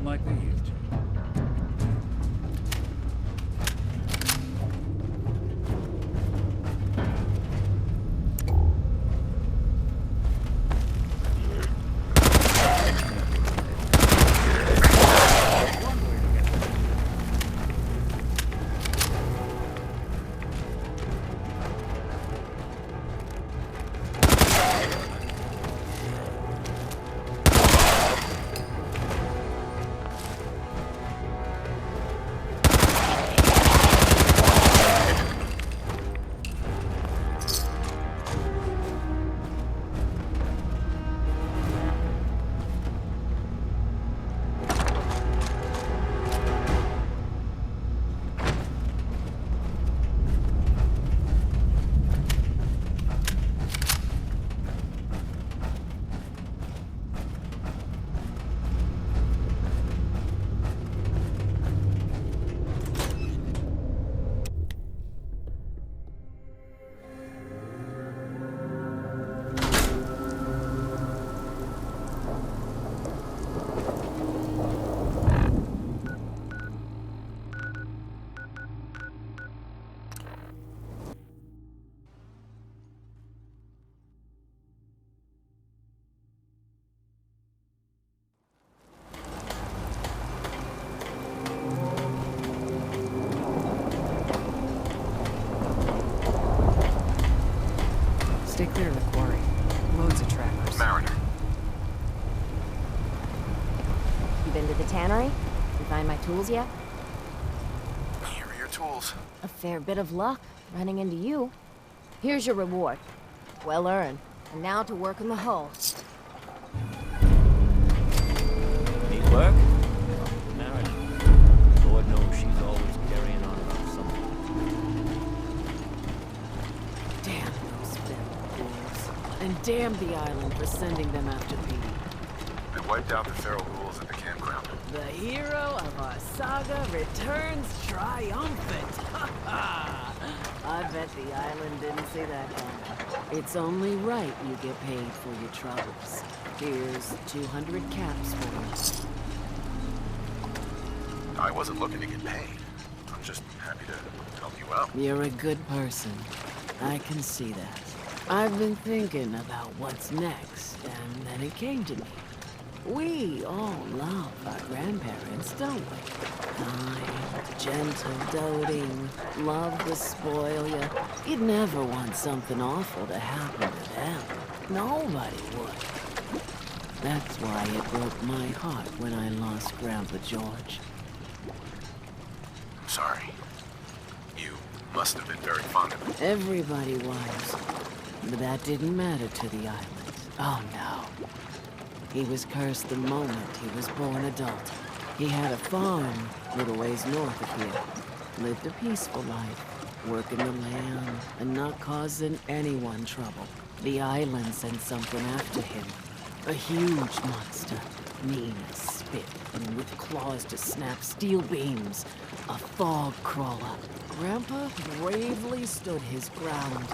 like they used to. Stay clear of the quarry. Loads of trackers. Mariner. You been to the tannery? You find my tools yet? Here are your tools. A fair bit of luck running into you. Here's your reward. Well earned. And now to work on the hull. Need work? Mariner. Lord knows she's always carrying on about something. Damn those feral ghouls. And damn the island for sending them after Petey. They wiped out the feral ghouls at the campground. The hero of our saga returns triumphant. Ha ha! I bet the island didn't see that coming. It's only right you get paid for your troubles. Here's 200 caps for you. I wasn't looking to get paid. I'm just happy to help you out. You're a good person. I can see that. I've been thinking about what's next, and then it came to me. We all love our grandparents, don't we? Kind, gentle, doting, love to spoil you. You'd never want something awful to happen to them. Nobody would. That's why it broke my heart when I lost Grandpa George. I'm sorry. You must have been very fond of him. Everybody was. But that didn't matter to the island. Oh no. He was cursed the moment he was born adult. He had a farm a little ways north of here. Lived a peaceful life, working the land and not causing anyone trouble. The island sent something after him. A huge monster, mean as spit and with claws to snap steel beams. A fog crawler. Grandpa bravely stood his ground.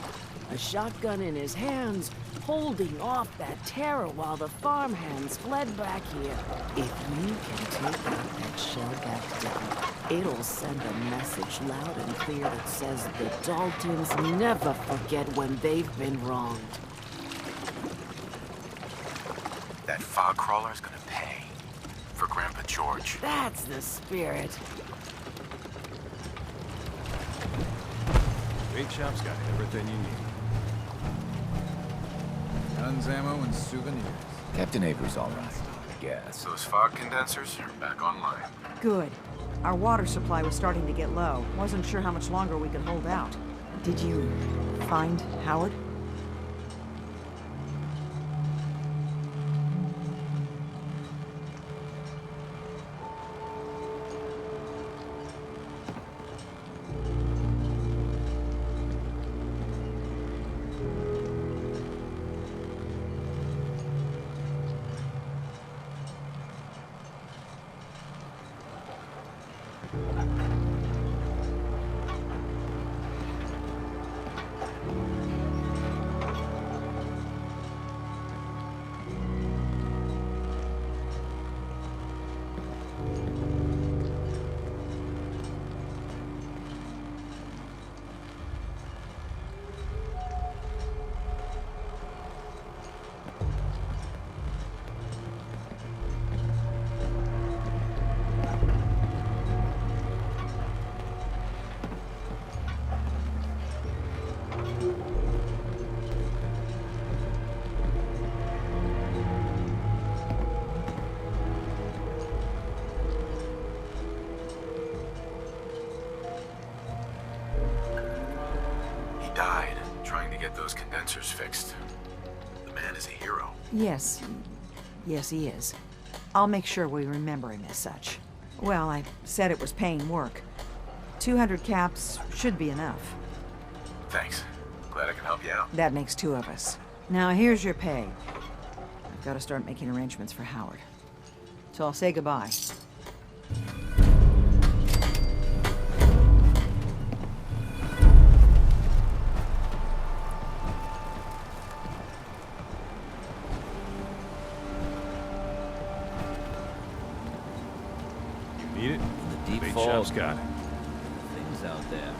A shotgun in his hands, holding off that terror while the farmhands fled back here. If you can take out that shellback devil, it'll send a message loud and clear that says the Daltons never forget when they've been wronged. That fog crawler's gonna pay for Grandpa George. That's the spirit. Bait shop's got everything you need. Guns, ammo, and souvenirs. Captain Avery's all right, I guess. Those fog condensers are back online. Good. Our water supply was starting to get low. Wasn't sure how much longer we could hold out. Did you find Howard? died trying to get those condensers fixed. The man is a hero. Yes. Yes, he is. I'll make sure we remember him as such. Well, I said it was paying work. 200 caps should be enough. Thanks. Glad I can help you out. That makes 2 of us. Now, here's your pay. I've got to start making arrangements for Howard. So I'll say goodbye. Need it? The deep Big falls. shop's got it. Things out there.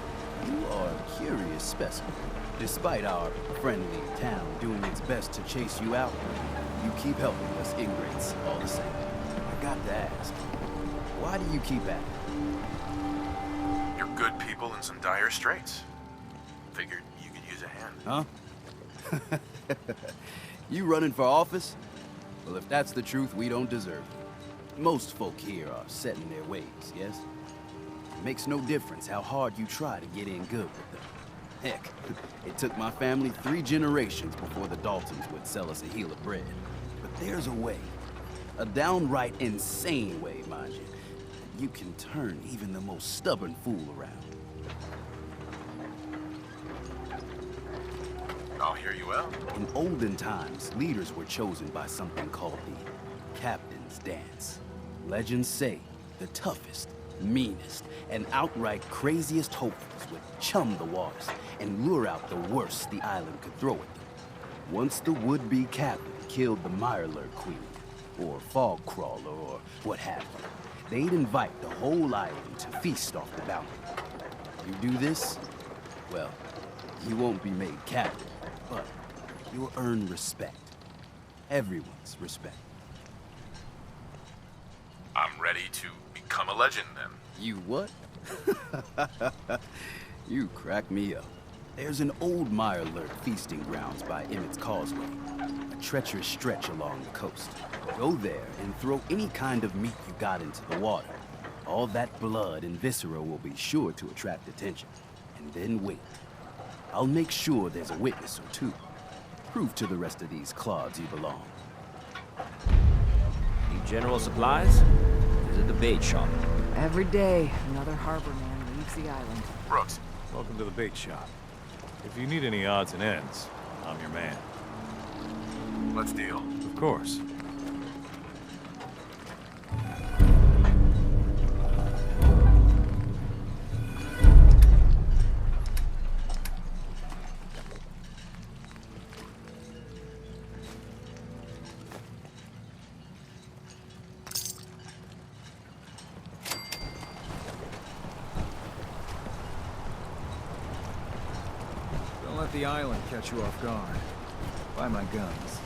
You are a curious specimen. Despite our friendly town doing its best to chase you out, you keep helping us ingrates all the same. I got to ask, why do you keep at it? You're good people in some dire straits. Figured you could use a hand. Huh? You running for office? Well, if that's the truth, we don't deserve it. Most folk here are set in their ways, yes? It makes no difference how hard you try to get in good with them. Heck, it took my family 3 generations before the Daltons would sell us a heel of bread. But there's a way. A downright insane way, mind you. That you can turn even the most stubborn fool around. I'll hear you out. In olden times, leaders were chosen by something called the Captain's Dance. Legends say the toughest, meanest, and outright craziest hopefuls would chum the waters and lure out the worst the island could throw at them. Once the would-be captain killed the Mierulurk queen, or fog crawler, or what have you, they'd invite the whole island to feast off the bounty. You do this, well, you won't be made captain, but you'll earn respect. Everyone's respect. I'm ready to become a legend then. You what? You crack me up. There's an old Mierulurk feasting grounds by Emmett's Causeway, a treacherous stretch along the coast. Go there and throw any kind of meat you got into the water. All that blood and viscera will be sure to attract attention. And then wait. I'll make sure there's a witness or 2. Prove to the rest of these clods you belong. Need general supplies? Visit the bait shop. Every day, another harbor man leaves the island. Brooks, Welcome to the bait shop. If you need any odds and ends, I'm your man. let's deal. Of course. Don't let the island catch you off guard. Buy my guns.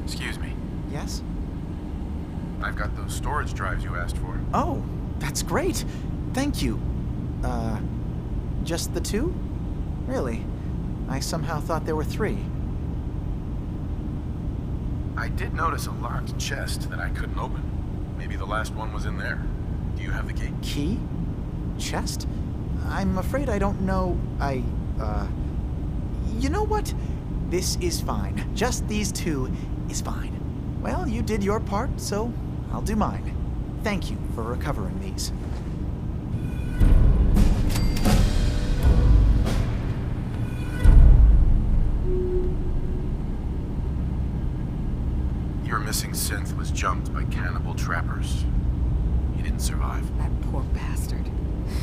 Excuse me. Yes? I've got those storage drives you asked for. Oh, that's great. Thank you. Just the 2? Really? I somehow thought there were 3. I did notice a locked chest that I couldn't open. Maybe the last one was in there. Do you have the key? Key? Chest? I'm afraid I don't know. You know what? This is fine. Just these 2 is fine. Well, you did your part, so I'll do mine. Thank you for recovering these. Your missing synth was jumped by cannibal trappers. He didn't survive. That poor bastard.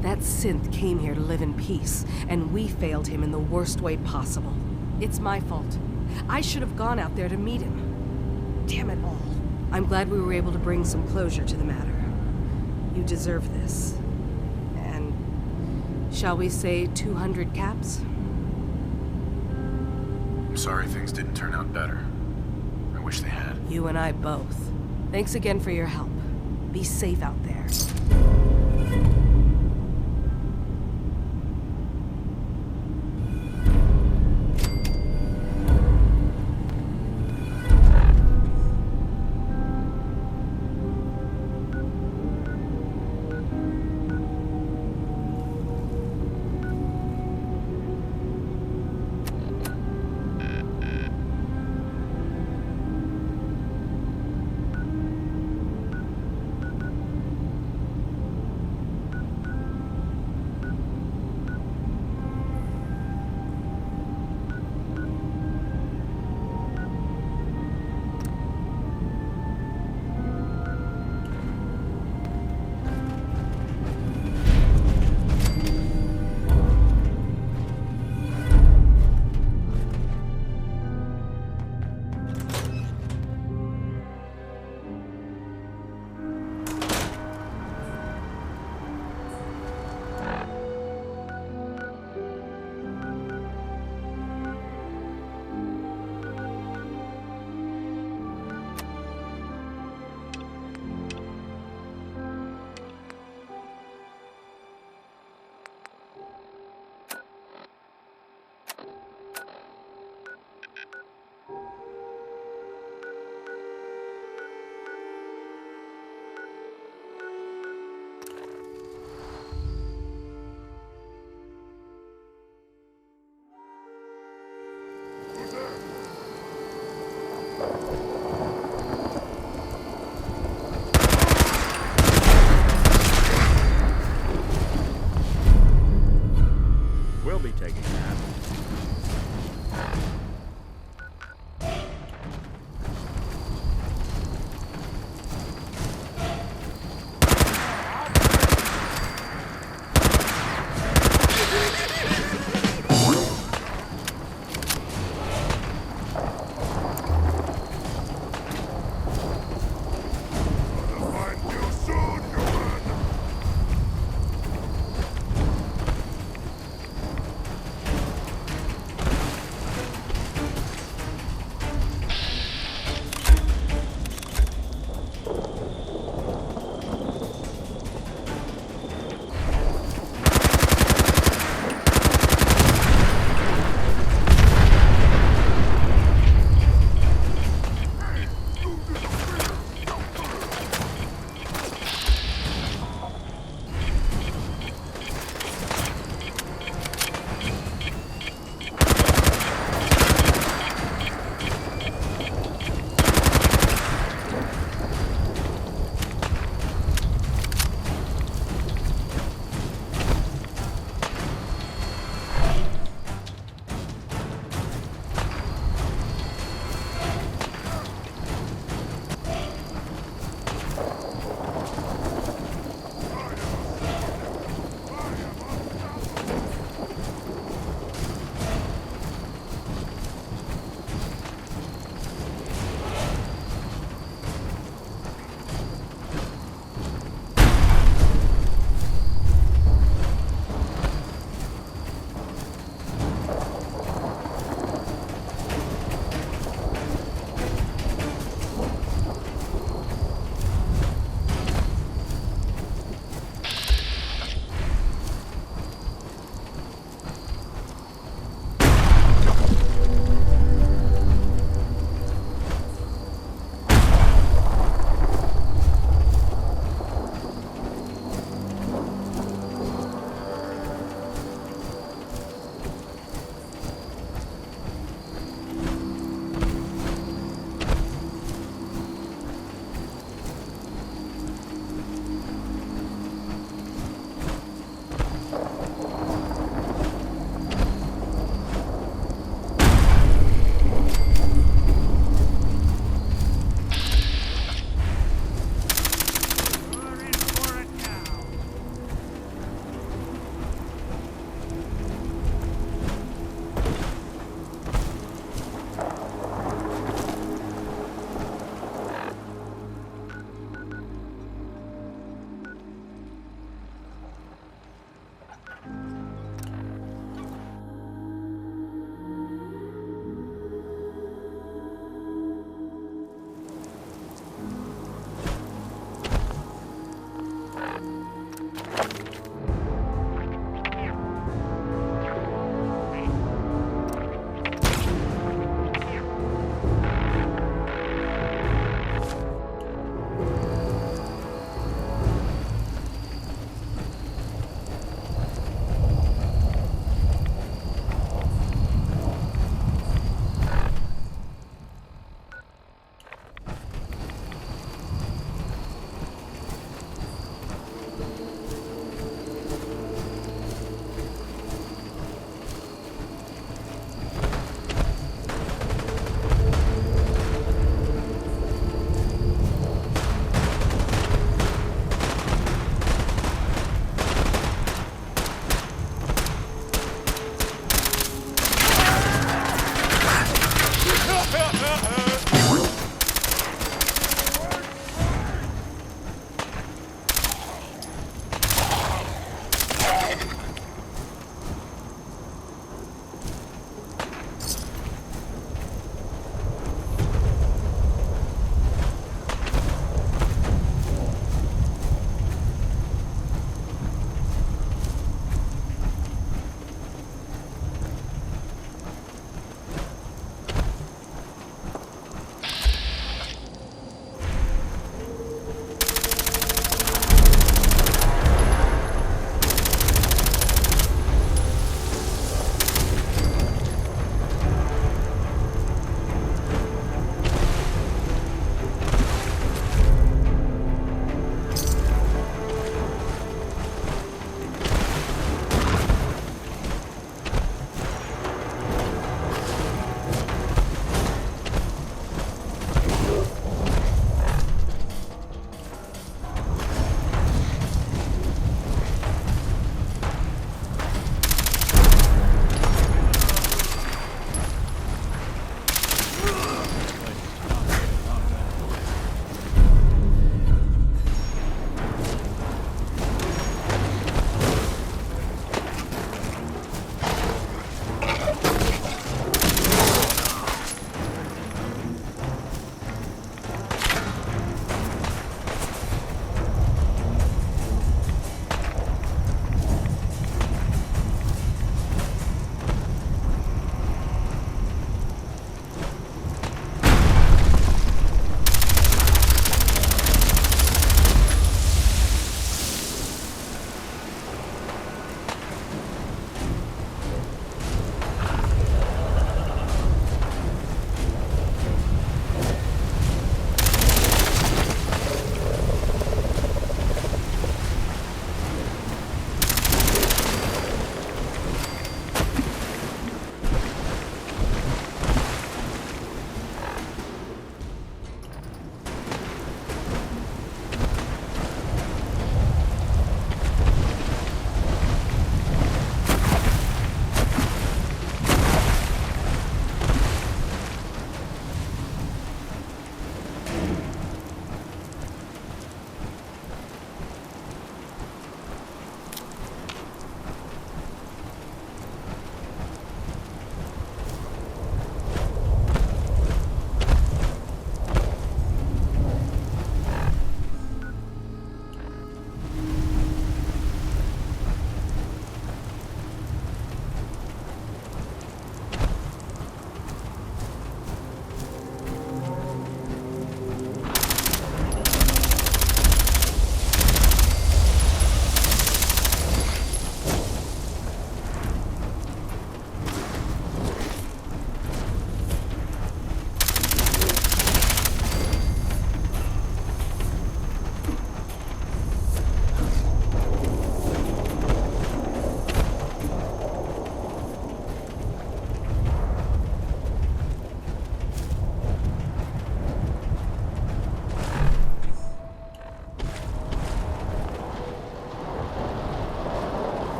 That synth came here to live in peace, and we failed him in the worst way possible. It's my fault. I should have gone out there to meet him. Damn it all. I'm glad we were able to bring some closure to the matter. You deserve this. And shall we say 200 caps? I'm sorry things didn't turn out better. I wish they had. You and I both. Thanks again for your help. Be safe out there.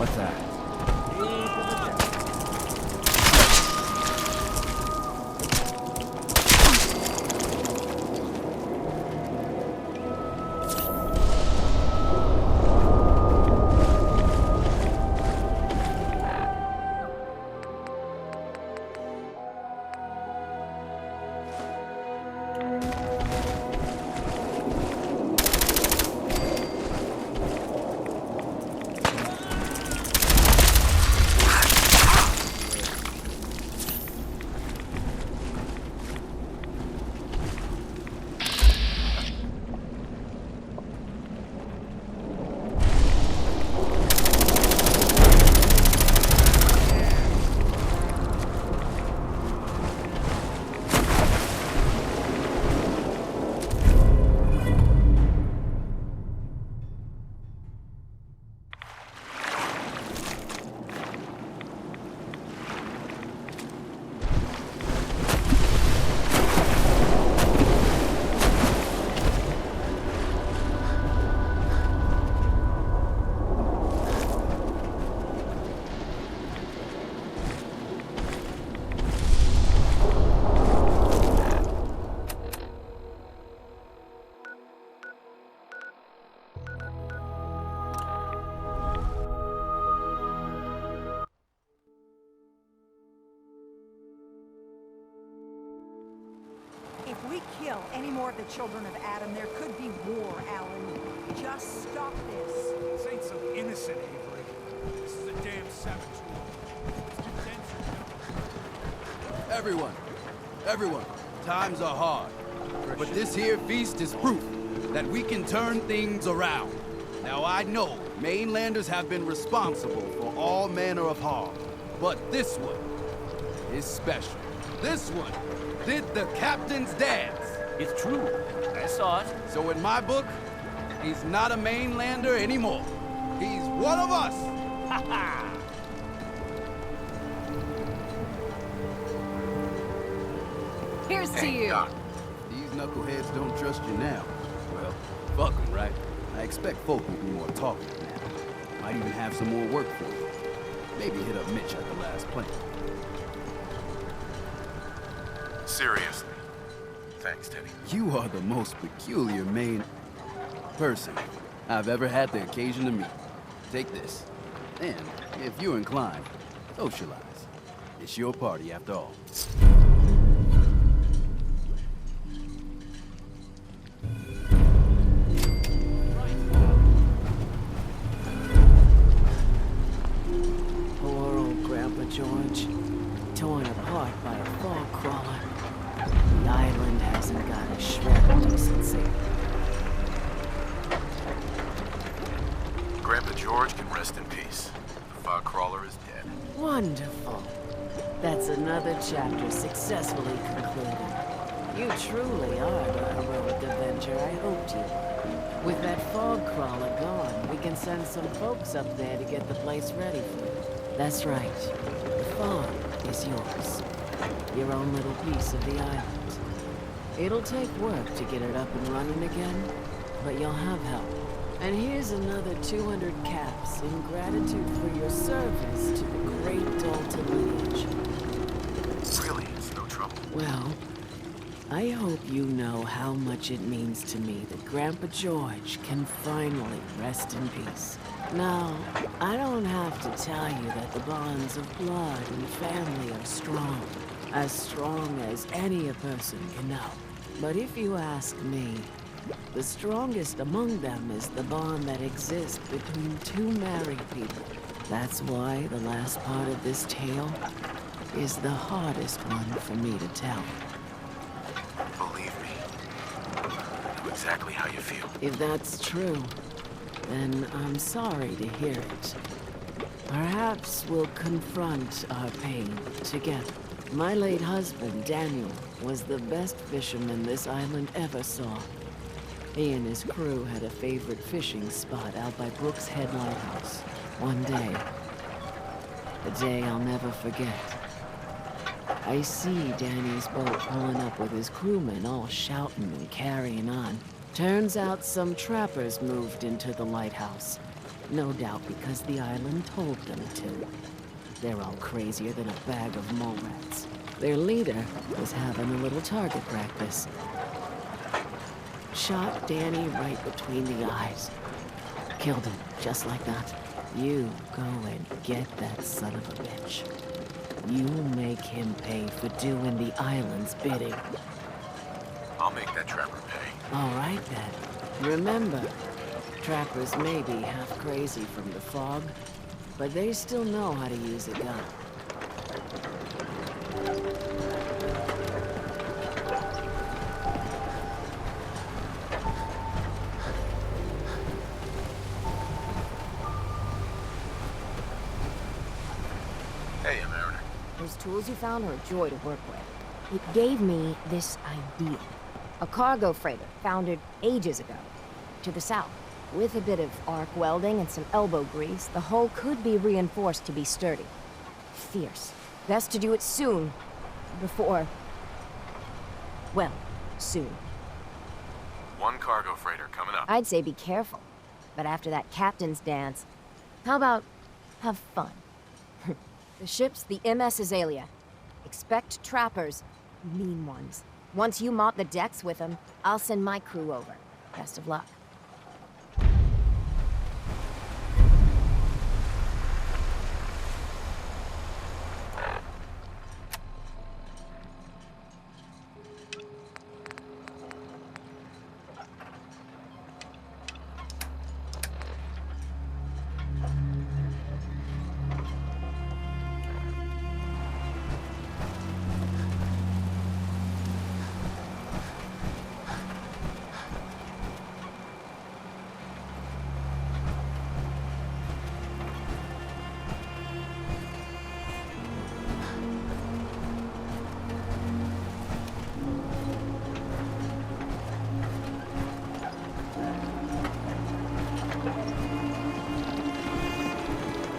What's that? If we kill any more of the children of Adam, there could be war, Alan. Just stop this. This ain't some innocent, Avery. This is a damn savage war. Everyone, times are hard. But this here feast is proof that we can turn things around. Now I know mainlanders have been responsible for all manner of harm, but this one is special. This one did the captain's dance. It's true. I saw it. So in my book, he's not a mainlander anymore. He's one of us. Ha ha! Here's to you. Doc. These knuckleheads don't trust you now. Well, fuck 'em, right? I expect folk will be more talkative now. Might even have some more work for you. Maybe hit up Mitch at the last plant. Seriously. Thanks, Teddy. You are the most peculiar person I've ever had the occasion to meet. Take this. And, if you're inclined, socialize. It's your party after all. Poor old Grandpa George, torn apart by a fog crawler. The island hasn't got a shred of decency. Grandpa George can rest in peace. The fog crawler is dead. Wonderful. That's another chapter successfully concluded. You truly are the heroic avenger I hoped you were. With that fog crawler gone, we can send some folks up there to get the place ready for you. That's right. The farm is yours. Your own little piece of the island. It'll take work to get it up and running again, but you'll have help. And here's another 200 caps in gratitude for your service to the great Dalton lineage. Really, it's no trouble. Well, I hope you know how much it means to me that Grandpa George can finally rest in peace. Now, I don't have to tell you that the bonds of blood and family are strong. As strong as any a person can know. But if you ask me, the strongest among them is the bond that exists between two married people. That's why the last part of this tale is the hardest one for me to tell. Believe me. I know exactly how you feel. If that's true, then I'm sorry to hear it. Perhaps we'll confront our pain together. My late husband, Daniel, was the best fisherman this island ever saw. He and his crew had a favorite fishing spot out by Brooks Head Lighthouse. One day, a day I'll never forget. I see Danny's boat pulling up with his crewmen all shouting and carrying on. Turns out some trappers moved into the lighthouse. No doubt because the island told them to. They're all crazier than a bag of mole rats. Their leader was having a little target practice. Shot Danny right between the eyes. Killed him, just like that. You go and get that son of a bitch. You make him pay for doing the island's bidding. I'll make that trapper pay. All right, then. Remember, trappers may be half crazy from the fog, but they still know how to use a gun. Hey, Mariner. Those tools you found are a joy to work with. It gave me this idea. A cargo freighter foundered ages ago, to the south. With a bit of arc welding and some elbow grease, the hull could be reinforced to be sturdy. Fierce. Best to do it soon. Before... well, soon. One cargo freighter coming up. I'd say be careful. But after that captain's dance, how about have fun? The ship's the MS Azalea. Expect trappers, mean ones. Once you mop the decks with them, I'll send my crew over. Best of luck.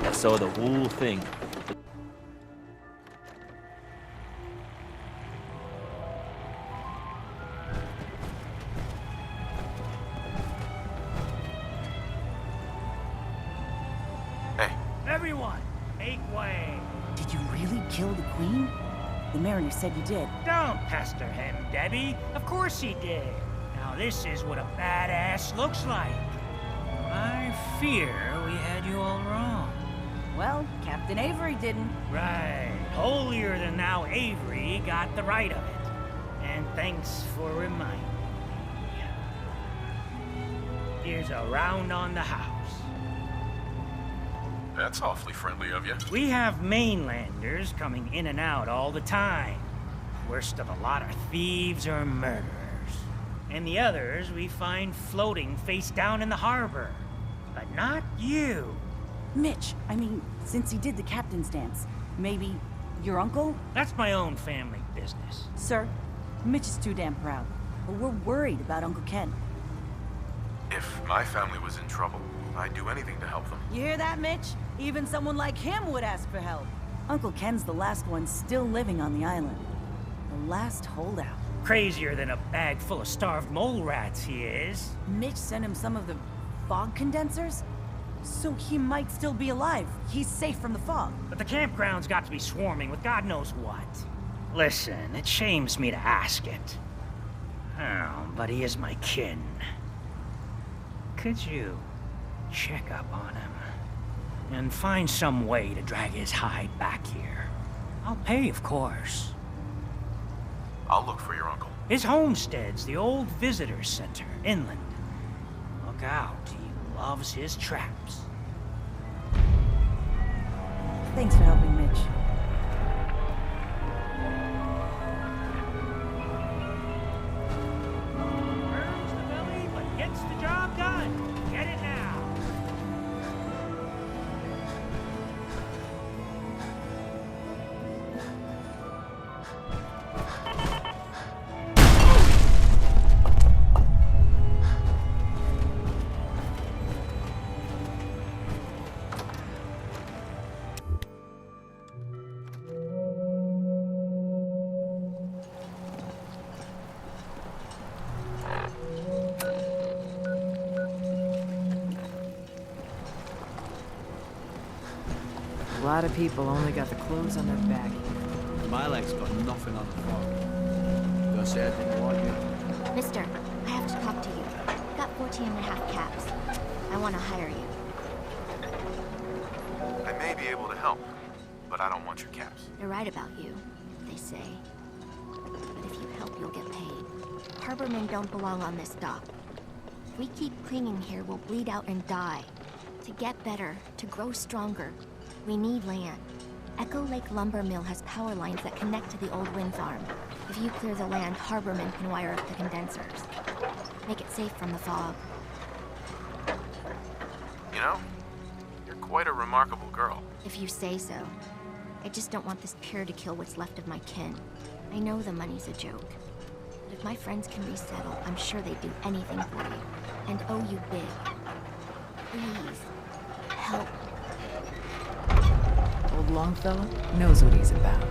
I saw the whole thing. Hey. Everyone, make way. Did you really kill the queen? The mariner said you did. Don't pester him, Debbie. Of course he did. Now this is what a badass looks like. I fear we had you all wrong. Well, Captain Avery didn't. Right. Holier than thou Avery got the right of it. And thanks for reminding me. Here's a round on the house. That's awfully friendly of you. We have mainlanders coming in and out all the time. Worst of a lot are thieves or murderers. And the others we find floating face down in the harbor. But not you. Mitch, I mean, since he did the captain's dance, maybe your uncle? That's my own family business. Sir, Mitch is too damn proud. But we're worried about Uncle Ken. If my family was in trouble, I'd do anything to help them. You hear that, Mitch? Even someone like him would ask for help. Uncle Ken's the last one still living on the island. The last holdout. Crazier than a bag full of starved mole rats, he is. Mitch sent him some of the fog condensers? So he might still be alive. He's safe from the fog. But the campground's got to be swarming with God knows what. Listen, it shames me to ask it. Oh, but he is my kin. Could you check up on him? And find some way to drag his hide back here. I'll pay, of course. I'll look for your uncle. His homestead's the old visitor center, inland. Look out, he loves his traps. Thanks for helping, Mitch. Burns the belly, but gets the job done. Get it now. A lot of people only got the clothes on their back here. My leg's got nothing on the floor. Gonna say I didn't want you. Mister, I have to talk to you. Got 14 and a half caps. I want to hire you. I may be able to help, but I don't want your caps. They're right about you, they say. But if you help, you'll get paid. Harbormen don't belong on this dock. If we keep clinging here, we'll bleed out and die. To get better, to grow stronger, we need land. Echo Lake Lumber Mill has power lines that connect to the old wind farm. If you clear the land, Harbormen can wire up the condensers. Make it safe from the fog. You know, you're quite a remarkable girl. If you say so. I just don't want this pier to kill what's left of my kin. I know the money's a joke. But if my friends can resettle, I'm sure they'd do anything for you. And owe you big. Please, help. Old Longfellow knows what he's about.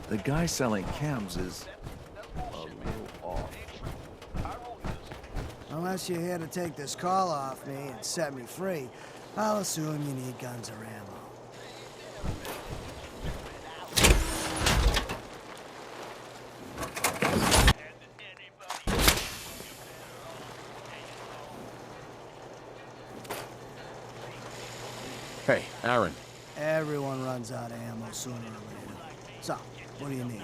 The guy selling chems is a little off. Unless you're here to take this call off me and set me free, I'll assume you need guns or ammo. Hey, Aaron. Everyone runs out of ammo sooner or later. So, what do you need?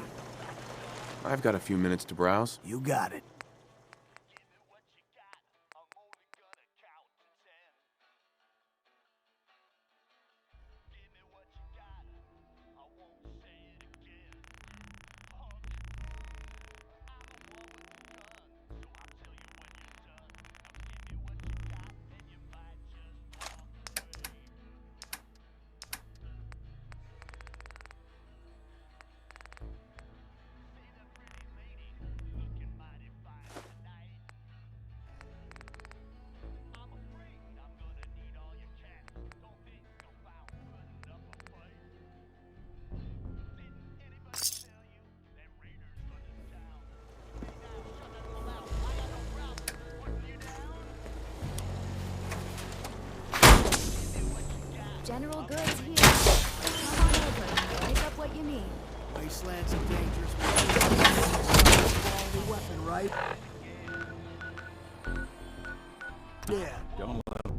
I've got a few minutes to browse. You got it. General goods here. Come on over. Pick up what you need. Wasteland's a dangerous place. Quality weapon, right? Yeah. Don't let him.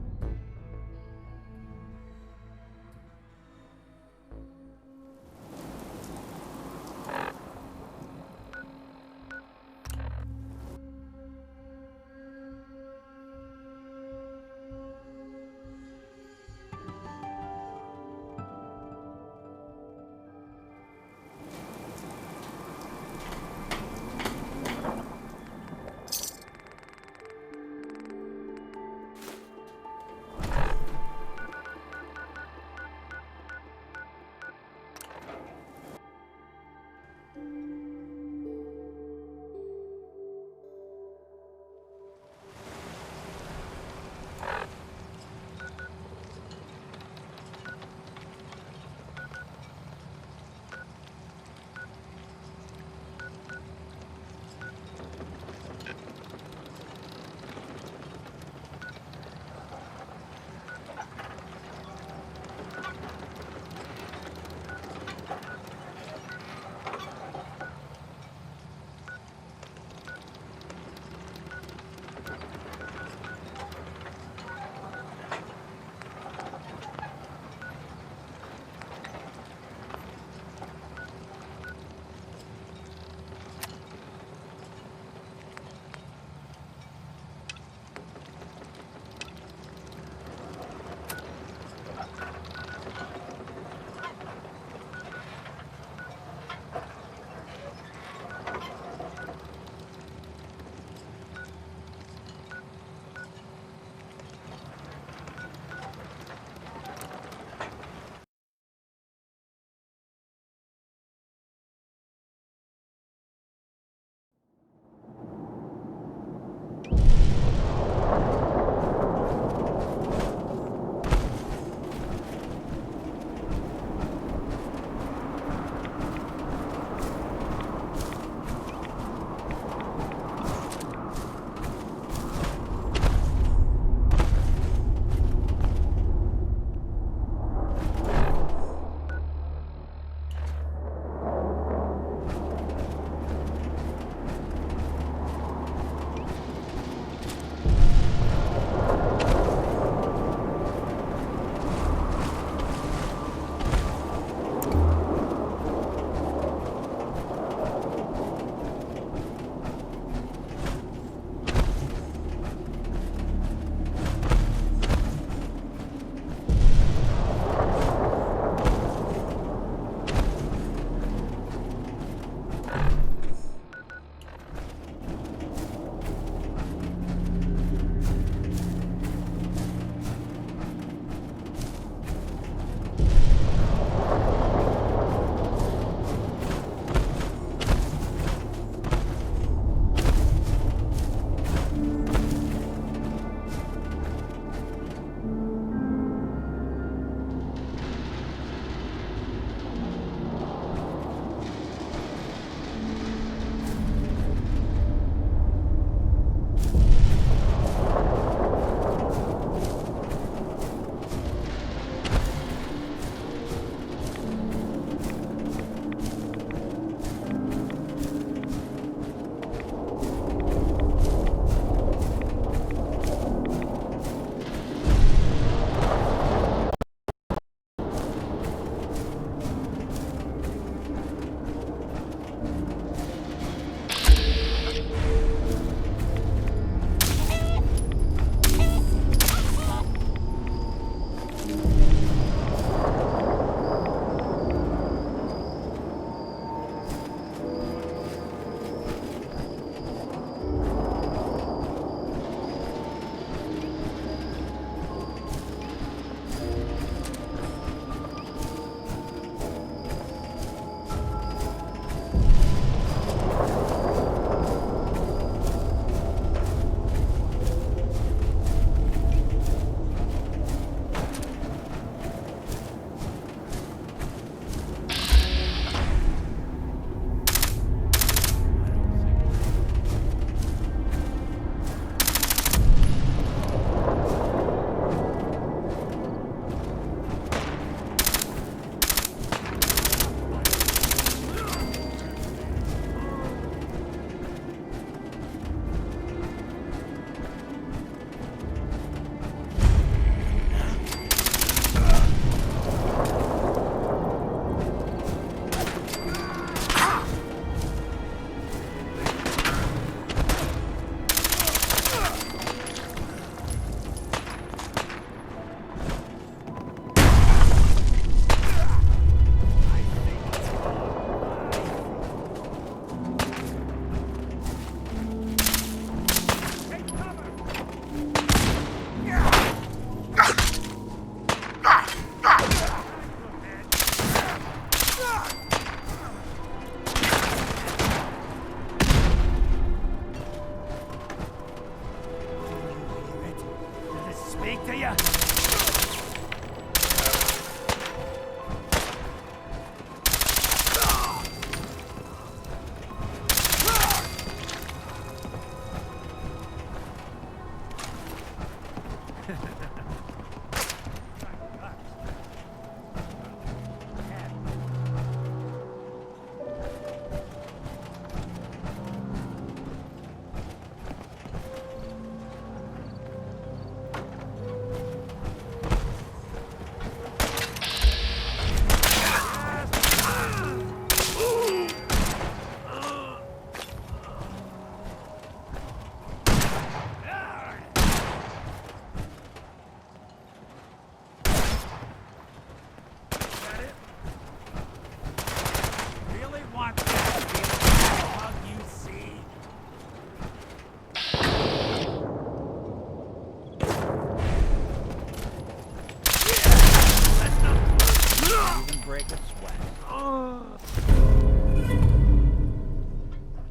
break a sweat.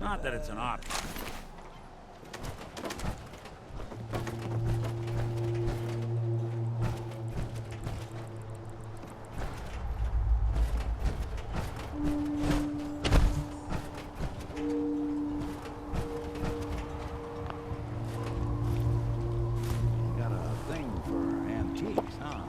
Not that it's an option. Got a thing for antiques, huh?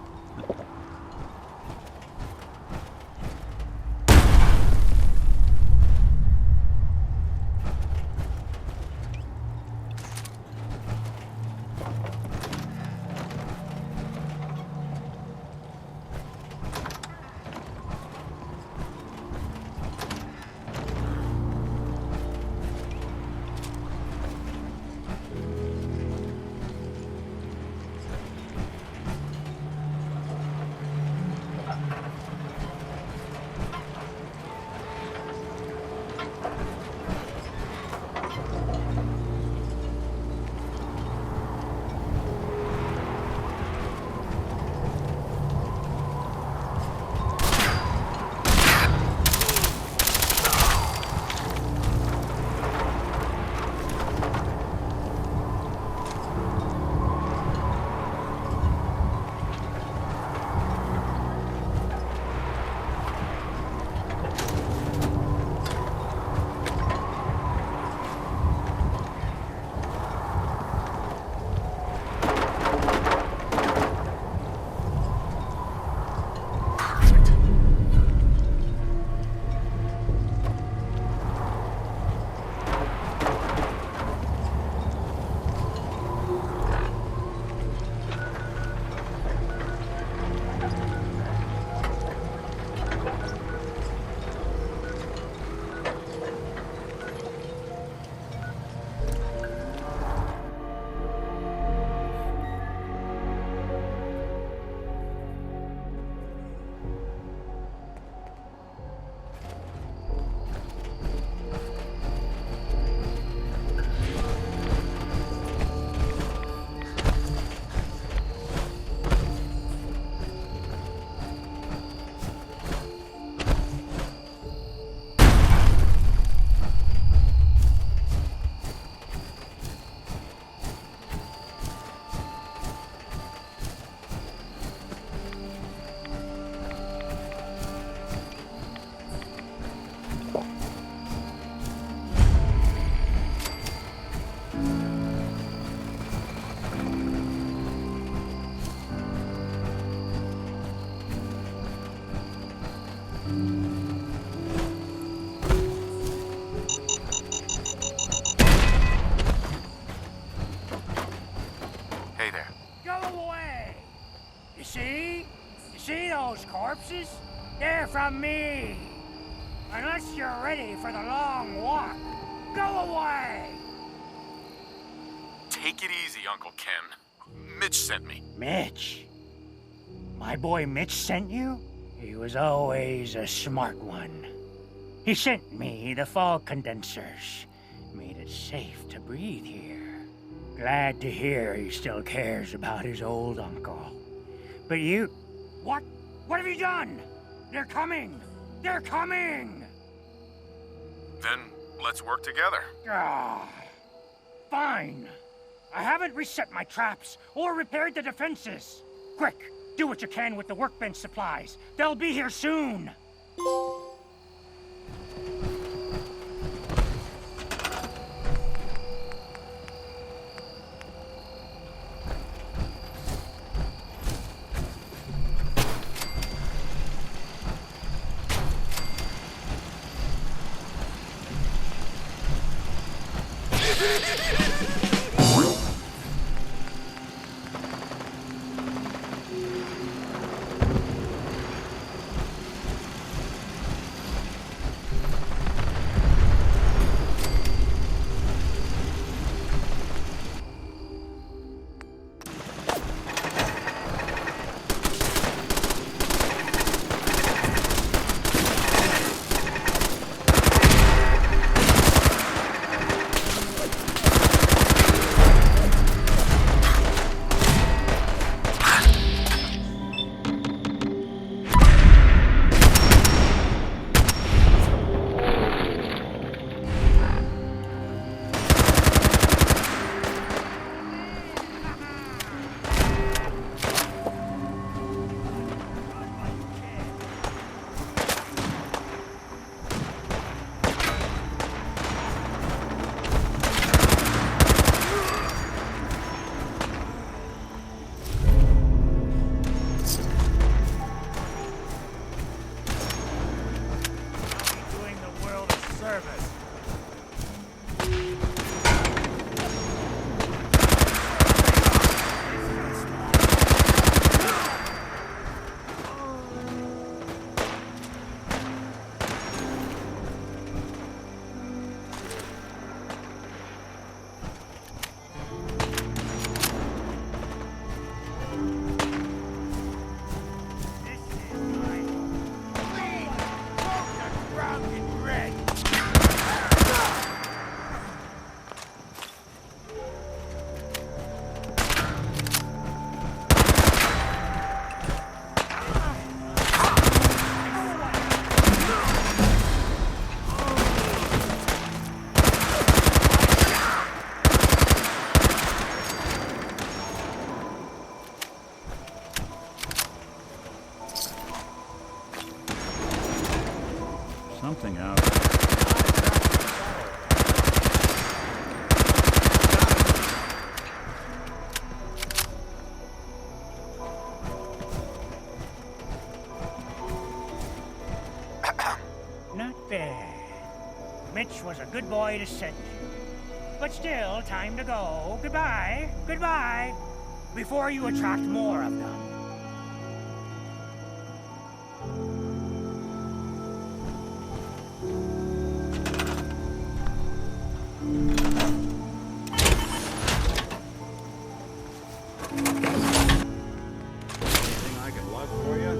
See those corpses? They're from me. Unless you're ready for the long walk, go away! Take it easy, Uncle Ken. Mitch sent me. Mitch? My boy Mitch sent you? He was always a smart one. He sent me the fog condensers. Made it safe to breathe here. Glad to hear he still cares about his old uncle. But you... What? What have you done? They're coming! They're coming! Then let's work together. Ah, fine. I haven't reset my traps or repaired the defenses. Quick, do what you can with the workbench supplies. They'll be here soon. something out. Not bad. Mitch was a good boy to send you. But still, time to go. Goodbye. Goodbye. Before you attract more of them. Anything I can lug for you?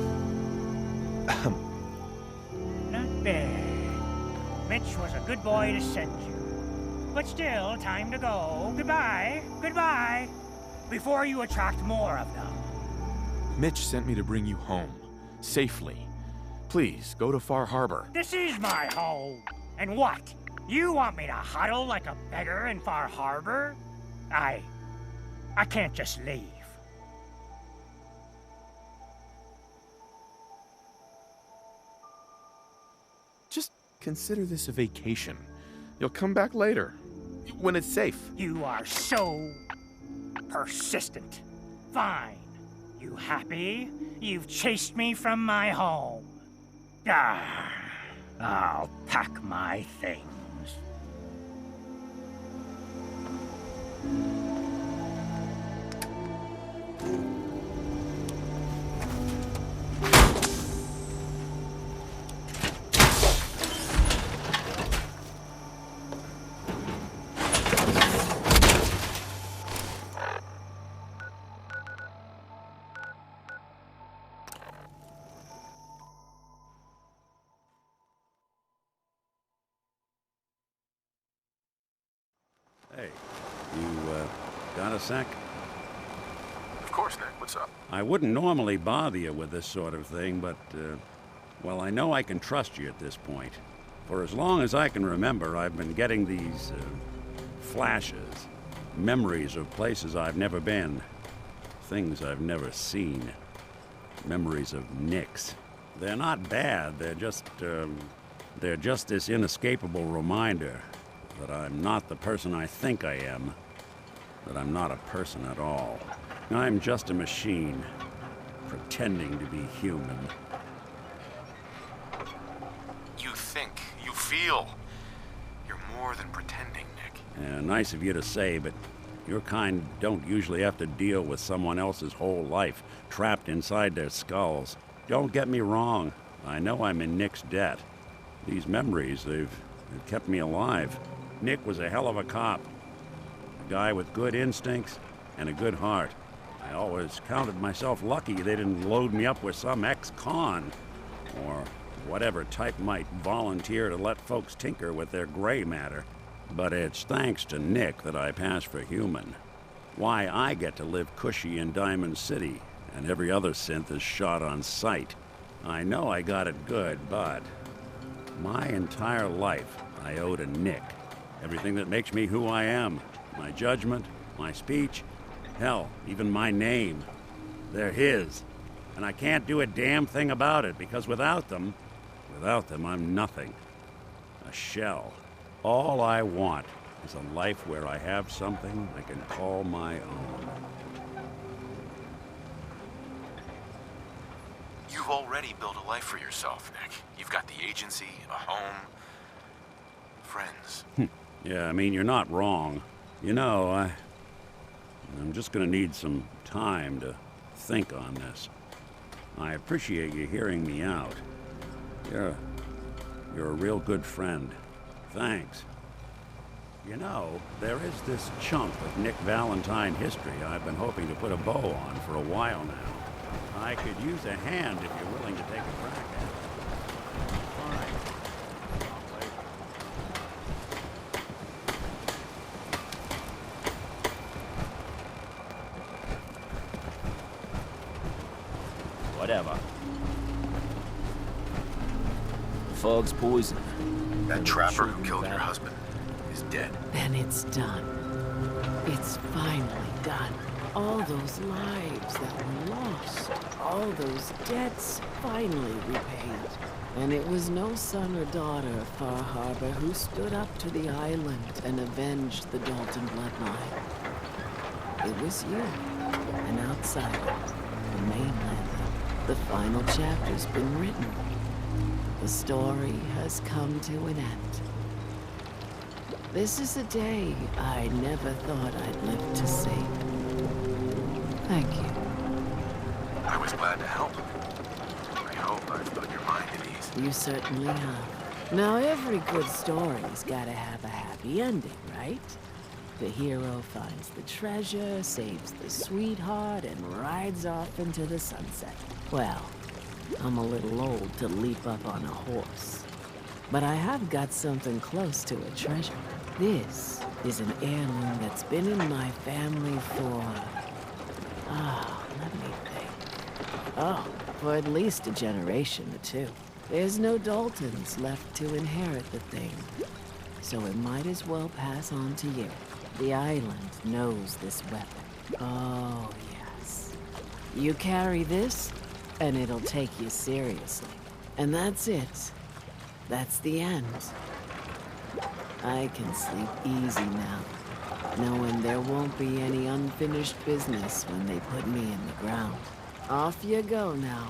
Not bad. Mitch was a good boy to send you. But still, time to go. Goodbye. Goodbye. Before you attract more of them. Mitch sent me to bring you home. Safely. Please, go to Far Harbor. This is my home. And what? You want me to huddle like a beggar in Far Harbor? I can't just leave. Just consider this a vacation. You'll come back later, when it's safe. You are so persistent. Fine. You happy? You've chased me from my home. Ah, I'll pack my things. Hey, you, got a sec? Of course, Nick. What's up? I wouldn't normally bother you with this sort of thing, but, well, I know I can trust you at this point. For as long as I can remember, I've been getting these, flashes. Memories of places I've never been. Things I've never seen. Memories of Nicks. They're not bad, they're just this inescapable reminder that I'm not the person I think I am. That I'm not a person at all. I'm just a machine, pretending to be human. You think, you feel. You're more than pretending, Nick. Yeah, nice of you to say, but your kind don't usually have to deal with someone else's whole life, trapped inside their skulls. Don't get me wrong. I know I'm in Nick's debt. These memories, they've kept me alive. Nick was a hell of a cop. A guy with good instincts and a good heart. I always counted myself lucky they didn't load me up with some ex-con, or whatever type might volunteer to let folks tinker with their gray matter. But it's thanks to Nick that I pass for human. Why I get to live cushy in Diamond City, and every other synth is shot on sight. I know I got it good, but my entire life I owe to Nick. Everything that makes me who I am. My judgment, my speech, hell, even my name. They're his. And I can't do a damn thing about it, because without them, I'm nothing. A shell. All I want is a life where I have something I can call my own. You've already built a life for yourself, Nick. You've got the agency, a home, friends. Yeah, I mean, you're not wrong. You know, I'm just gonna need some time to think on this. I appreciate you hearing me out. You're a real good friend. Thanks. You know, there is this chunk of Nick Valentine history I've been hoping to put a bow on for a while now. I could use a hand if you're willing to take a crack at it. Fine. Whatever. The fog's poison. That trapper who killed your husband is dead. Then it's done. It's finally done. All those lives that were lost. all those debts finally repaid. And it was no son or daughter of Far Harbor who stood up to the island and avenged the Dalton bloodline. It was you, an outsider, a mainlander. The final chapter's been written. The story has come to an end. This is a day I never thought I'd live to see. Thank you. I was glad to help. I hope I've put your mind at ease. You certainly have. Now, every good story's gotta have a happy ending, right? The hero finds the treasure, saves the sweetheart, and rides off into the sunset. Well, I'm a little old to leap up on a horse. But I have got something close to a treasure. This is an heirloom that's been in my family for... let me think. For at least a generation or two. There's no Daltons left to inherit the thing. So it might as well pass on to you. The island knows this weapon. Oh, yes. You carry this, and it'll take you seriously. And that's it. That's the end. I can sleep easy now, knowing there won't be any unfinished business when they put me in the ground. Off you go now.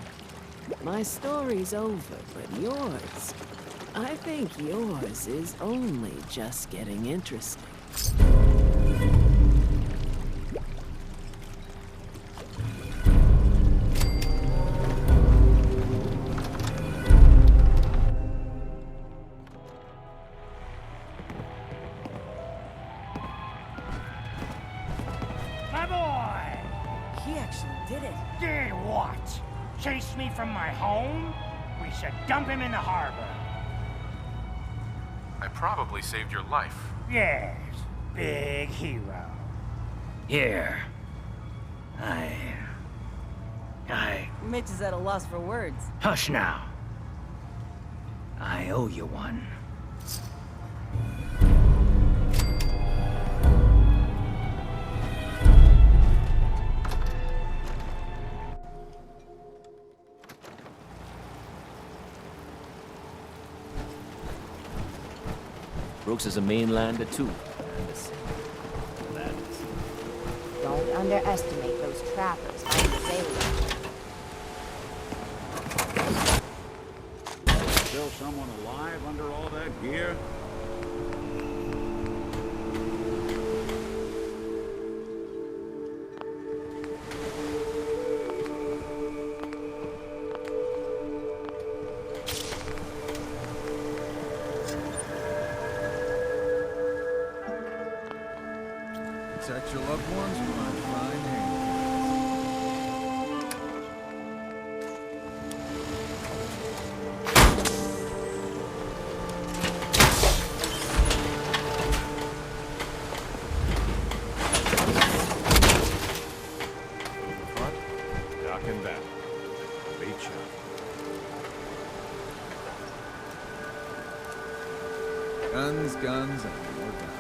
My story's over, but yours, I think yours is only just getting interesting. My boy! He actually did it. Did what? Chase me from my home? We should dump him in the harbor. I probably saved your life. Yes, big hero. Here. Mitch is at a loss for words. Hush now. I owe you one. Brooks is a mainlander too. Don't underestimate those trappers on the sailor. Still someone alive under all that gear? Protect your loved ones with my fine hand. Front, dock and back. Bait shot. Guns, guns, and more guns.